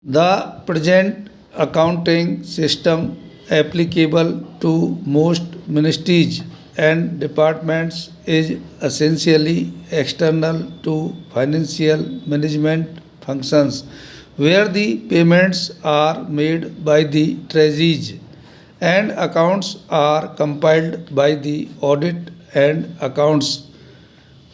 The present accounting system applicable to most ministries and departments is essentially external to financial management functions, where the payments are made by the treasuries and accounts are compiled by the audit and accounts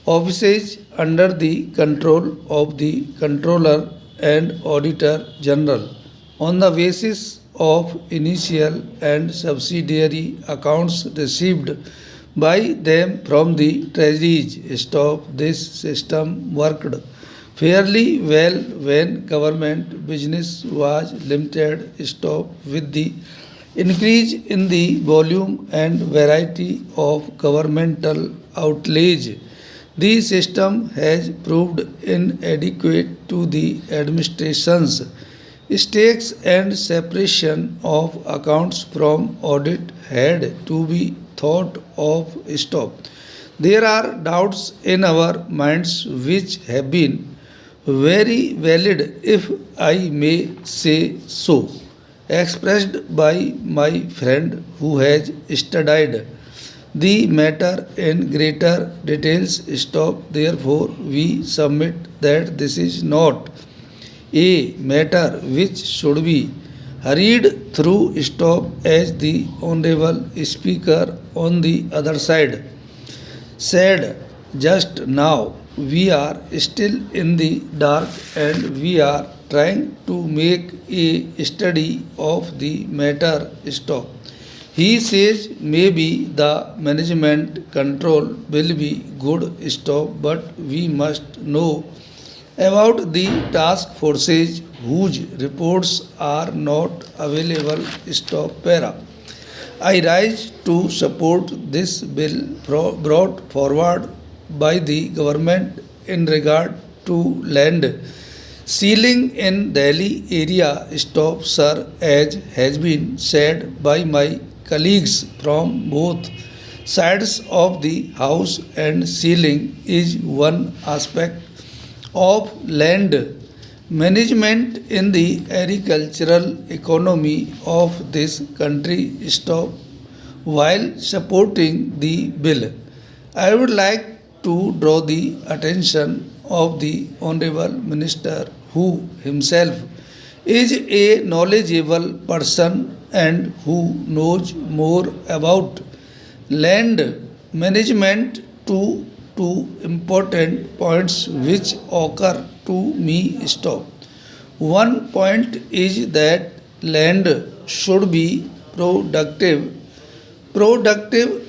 offices under the control of the controller and auditor general on the basis of initial and subsidiary accounts received by them from the treasuries staff. This system worked fairly well when government business was limited. Stop with the increase in the volume and variety of governmental outlays. The system has proved inadequate to the administration's stakes, and separation of accounts from audit had to be thought of. Stop. There are doubts in our minds which have been very valid, if I may say so, expressed by my friend who has studied the matter in greater details. Stop. Therefore, we submit that this is not a matter which should be hurried through. Stop. As the Honorable Speaker on the other side said just now, we are still in the dark and we are trying to make a study of the matter. Stop. He says maybe the management control will be good. Stop. But we must know about the task forces whose reports are not available. Stop. Para. I rise to support this bill brought forward by the government in regard to land ceiling in Delhi area. Stop, sir. As has been said by my colleagues from both sides of the house, and ceiling is one aspect of land management in the agricultural economy of this country. Stop. While supporting the bill, I would like to draw the attention of the Honorable Minister, who himself is a knowledgeable person and who knows more about land management, to two important points which occur to me. Stop. One point is that land should be productive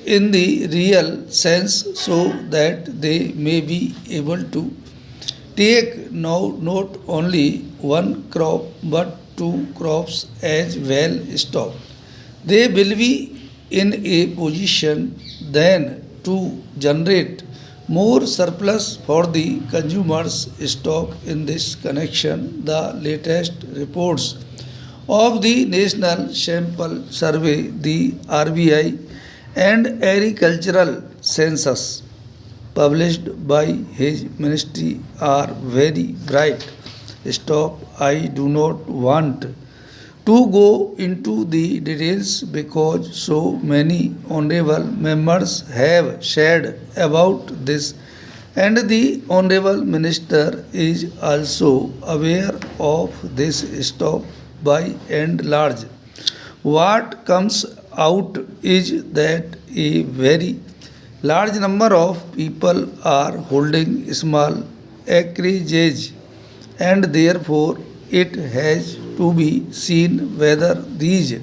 in the real sense, so that they may be able to take now not only one crop but two crops as well. Stop. They will be in a position then to generate more surplus for the consumers. Stop. In this connection, the latest reports of the National Sample Survey, the RBI, and Agricultural Census published by his ministry are very bright. Stop. I do not want to go into the details because so many honorable members have shared about this, and the honorable minister is also aware of this. Stop. By and large, what comes out is that a very large number of people are holding small acreages, and therefore it has to be seen whether these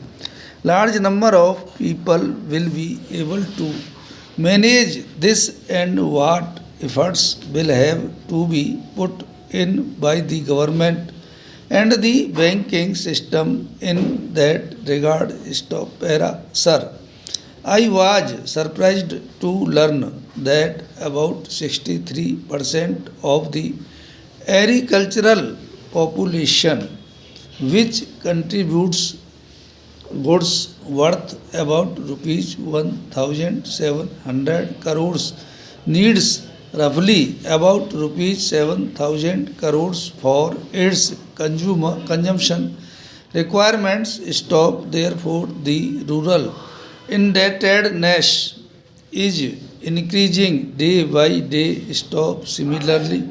large number of people will be able to manage this, and what efforts will have to be put in by the government and the banking system in that regard. Stop. Para. Sir, I was surprised to learn that about 63% of the agricultural population, which contributes goods worth about rupees 1700 crores, needs roughly about rupees 7,000 crores for its consumption requirements. Stop. Therefore, the rural indebtedness is increasing day by day. Stop. Similarly,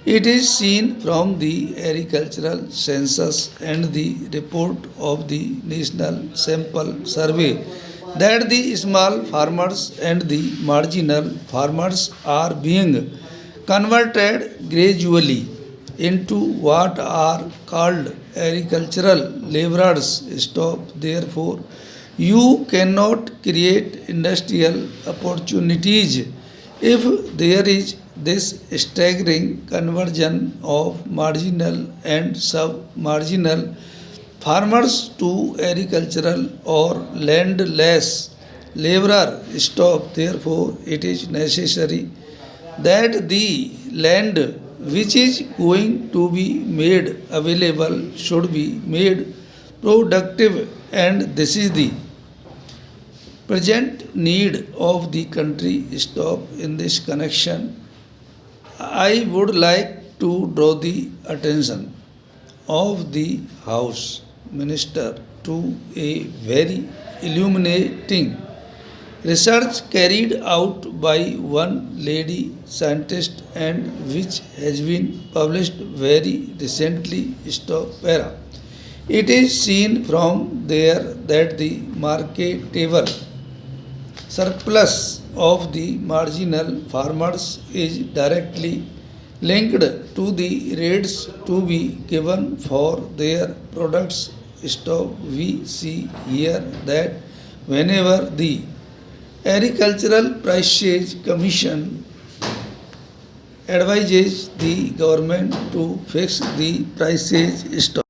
it is seen from the agricultural census and the report of the National Sample Survey that the small farmers and the marginal farmers are being converted gradually into what are called agricultural laborers. Stop. Therefore, you cannot create industrial opportunities if there is this staggering conversion of marginal and sub-marginal farmers to agricultural or landless laborer. Stop. Therefore, it is necessary that the land which is going to be made available should be made productive, and this is the present need of the country. Stop. In this connection, I would like to draw the attention of the House Minister to a very illuminating research carried out by one lady scientist and which has been published very recently. Stop. Para. It is seen from there that the marketable surplus of the marginal farmers is directly linked to the rates to be given for their products. Stop. We see here that whenever the Agricultural Prices Commission advises the government to fix the prices. Stop.